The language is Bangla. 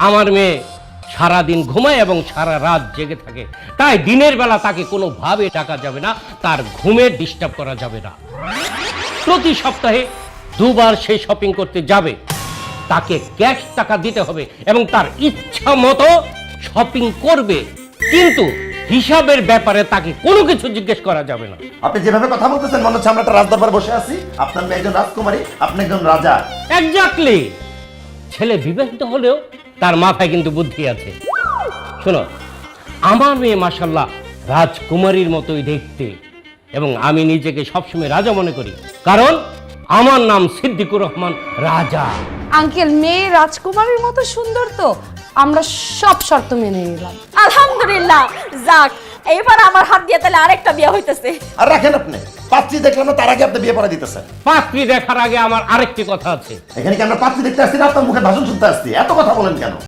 আমার মেয়ে সারাদিন ঘুমায় এবং সারা রাত জেগে থাকে, তাই দিনের বেলা তাকে কোনোভাবে ডাকা যাবে না, তার ঘুমে ডিস্টার্ব করা যাবে না। প্রতি সপ্তাহে দুবার সে শপিং করতে যাবে, তাকে ক্যাশ টাকা দিতে হবে এবং তার ইচ্ছা মতো শপিং করবে, কিন্তু হিসাবের ব্যাপারে তাকে কোনো কিছু জিজ্ঞেস করা যাবে না। আপনি যেভাবে কথা বলতেছেন মনে হচ্ছে আমরা একটা রাজদরবার বসে আছি, আপনার মেয়ে একজন রাজকুমারী, আপনি একজন রাজা। এক্স্যাক্টলি। ছেলে বিবাহিত হলেও তার মাথায় কিন্তু বুদ্ধি আছে। শোনো, আমার মেয়ে মাশাআল্লাহ রাজকুমারীর মতোই দেখতে, এবং আমি নিজেকে সবসময় রাজা মনে করি, কারণ আমার নাম সিদ্দিকুর রহমান রাজা। আঙ্কেল, মেয়ে রাজকুমারীর মতো সুন্দর তো আমরা সব শর্ত মেনে নিলাম। আলহামদুলিল্লাহ, যাক এইবার আমার হাত দিয়ে তাহলে আরেকটা বিয়ে হইতেছে। আর রাখেন আপনি, পাত্রী দেখলাম না তার আগে আপনি বিয়ে পড়া দিতেছেন। পাত্রী দেখার আগে আমার আরেকটি কথা আছে। এখানে কি আমরা পাত্রী দেখতে আসছি না আপনার মুখে ভাষণ শুনতে আসছি? এত কথা বলেন কেন?